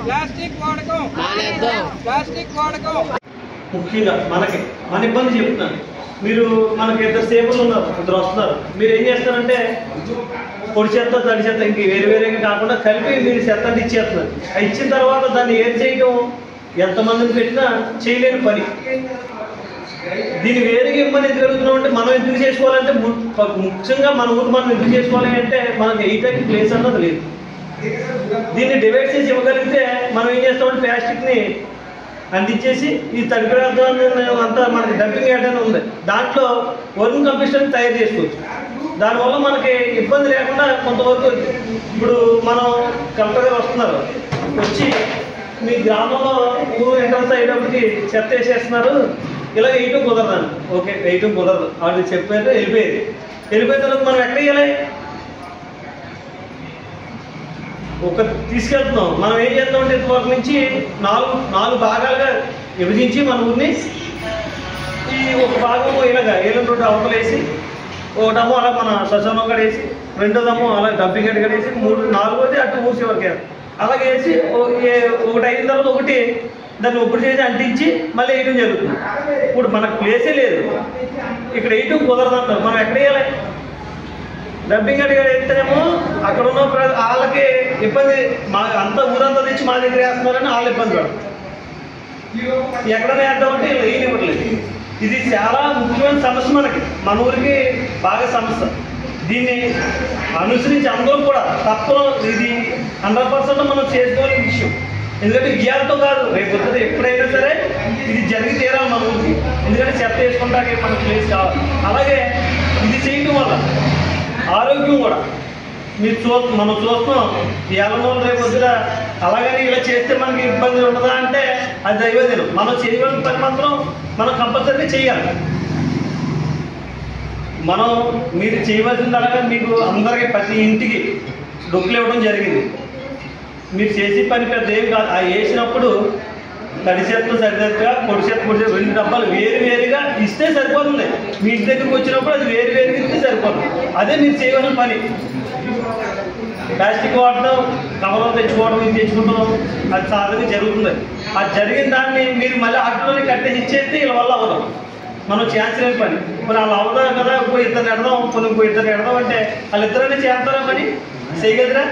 Plastic వాడకం మానేద్దాం. Plastic వాడకం ముఖ్యంగా మన ఇబ్బంది చెప్తున్నాను. మీరు మనకి ఇద్దరు సేపులు ఉన్నారు, ఇద్దరు వస్తున్నారు. మీరు ఏం చేస్తారంటే పొడి చెత్త తడి చెత్త ఇంక వేరుగా కాకుండా కలిపి మీరు చెత్త ఇచ్చేస్తున్నారు. ఇచ్చిన తర్వాత దాన్ని ఏం చేయడం ఎంతమందిని పెట్టినా చేయలేని పని. దీన్ని వేరుగా ఇబ్బంది ఎందుకు జరుగుతున్నాం అంటే మనం ఎందుకు చేసుకోవాలంటే ముఖ్యంగా మన ఊరు మనం ఎందుకు చేసుకోవాలి అంటే మనకి వేయటానికి ప్లేస్ అన్నది లేదు. దీన్ని డివైడ్ చేసి ఇవ్వగలిగితే మనం ఏం చేస్తామంటే ప్లాస్టిక్ని అందించేసి ఈ తడి పదార్థాన్ని అంతా మనకి డంపింగ్ యార్డ్ అని ఉంది, దాంట్లో వర్కింగ్ కంపోస్టర్ తయారు చేసుకోవచ్చు. దానివల్ల మనకి ఇబ్బంది లేకుండా కొంతవరకు ఇప్పుడు మనం కలెక్టర్ గారు వస్తున్నారు, వచ్చి మీ గ్రామంలో ఊరు ఎంట్రన్స్ అయ్యేటప్పటికి చెత్త వేసేస్తున్నారు, ఇలా వేయటం కుదరదండి. ఓకే, వేయటం కుదరదు వాళ్ళు చెప్పారు, వెళ్ళిపోయిన తర్వాత మనం ఎక్కడ వేయాలి? ఒక తీసుకెళ్తున్నాం. మనం ఏం చేస్తామంటే ఇంతవరకు నుంచి నాలుగు భాగాలుగా విభజించి మన ఊరిని ఈ ఒక భాగం ఇలాగా ఏలూరు రోడ్డు అవతలేసి, ఒకటేమో అలా మన శ్మశానం కాడ వేసి, రెండోదేమో అలా డంపింగ్ యార్డ్ కాడ వేసి, నాలుగోది అటు ఊరి చివరికి అలాగే వేసి ఒకటి అయిన తర్వాత ఒకటి దాన్ని ఒప్పుడు చేసి అంటించి మళ్ళీ వేయడం జరుగుతుంది. ఇప్పుడు మనకు ప్లేసే లేదు, ఇక్కడ వేయటం కుదరదు అంటారు. మనం ఎక్కడ వేయాలి? డంపింగ్ యార్డ్ వేస్తేనేమో అక్కడ ఉన్న వాళ్ళకి ఇబ్బంది, అంతా ఊరంతా తెచ్చి మా దగ్గర వేస్తున్నారని వాళ్ళు ఇబ్బంది పడతారు. ఎక్కడైనా వేద్దామంటే ఇలా వేయనివ్వట్లేదు. ఇది చాలా ముఖ్యమైన సమస్య, మన ఊరికి బాగా సమస్య. దీన్ని అనుసరించి అందరూ కూడా తప్పదు, ఇది 100% మనం చేసుకోవాల్సిన విషయం. ఎందుకంటే ఇయ్యాలతో కాదు, రేపు వస్తుంది ఎప్పుడైనా సరే ఇది జరిగి తీరాలి మన ఊరికి. ఎందుకంటే చెత్త వేసుకుంటాకే మనకు ప్లేస్ కావాలి. అలాగే ఇది చేయడం వల్ల ఆరోగ్యం కూడా మనం చూస్తున్నాం. ఏళ్ళ రేపు వద్దురా అలాగని ఇలా చేస్తే మనకి ఇబ్బంది ఉండదా అంటే అది దైవదినం. మనం చేయవలసిన పని మాత్రం మనం కంపల్సరీగా చేయాలి. మీరు చేయవలసింది అలాగే మీకు అందరికీ ప్రతి ఇంటికి డొక్కులు ఇవ్వడం జరిగింది. మీరు చేసే పని పెద్ద ఏం కాదు. ఆ వేసినప్పుడు తడి చెత్త సరిదెత్తగా పొడి చెత్త 2 డబ్బాలు వేరుగా ఇస్తే సరిపోతుంది. మీ ఇంటి దగ్గరికి వచ్చినప్పుడు అది వేరుగా ఇస్తే సరిపోతుంది. అదే మీరు చేయవలసిన పని. ప్లాస్టిక్ వాడడం, కవర్లో తెచ్చుకోవడం, ఇది తెచ్చుకుంటాం, అది సాధారణంగా జరుగుతుంది. అది జరిగిన దాన్ని మీరు మళ్ళీ ఆటోలోనే కట్టేసి ఇచ్చేస్తే వీళ్ళ వల్ల అవ్వదు. మనం ఛాన్స్ లేని పని. మరి వాళ్ళు అవుదాం కదా, ఇంకో ఇద్దరు ఎడదాం, ఇంకో ఇద్దరు ఎడదాం అంటే వాళ్ళిద్దరనే చేస్తారా పని? చేయగలరా?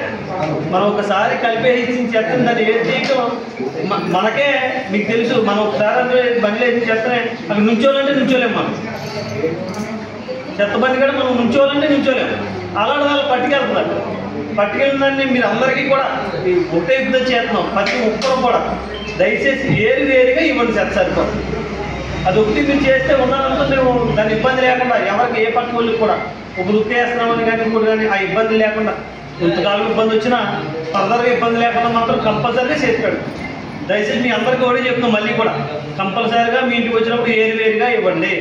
మనం ఒకసారి కలిపేసి చెత్తని దాన్ని ఏం చేయటం మనకే మీకు తెలుసు. మనం ఒకసారి బండిలో వేసి చెత్తనే అక్కడ నుంచోవాలంటే నుంచోలేము. మనం చెత్త బండి కూడా మనం నుంచోవాలంటే నుంచోలేము. అలాంటి వాళ్ళు పట్టుకెళ్తున్నారు. పట్టుకెళ్ళిన దాన్ని మీరు అందరికీ కూడా ఒకటే యుద్ధం చేస్తున్నాం. ప్రతి ఒక్కరు కూడా దయచేసి వేరుగా ఇవ్వండి చెత్త సరిపోతుంది. అది ఒకటి మీరు చేస్తే ఉన్నానంటే మేము దాని ఇబ్బంది లేకుండా ఎవరికి ఏ పక్క వాళ్ళకి కూడా ఒక దుక్కు వేస్తున్నామని కానీ ఇంకోటి కానీ ఆ ఇబ్బంది లేకుండా, ఇంతకాలం ఇబ్బంది వచ్చినా ఫర్దర్గా ఇబ్బంది లేకుండా మాత్రం కంపల్సరీగా చేస్తాడు. దయచేసి మీ అందరికీ కూడా చెప్తున్నాం, మళ్ళీ కూడా కంపల్సరీగా మీ ఇంటికి వచ్చినప్పుడు వేరుగా ఇవ్వండి.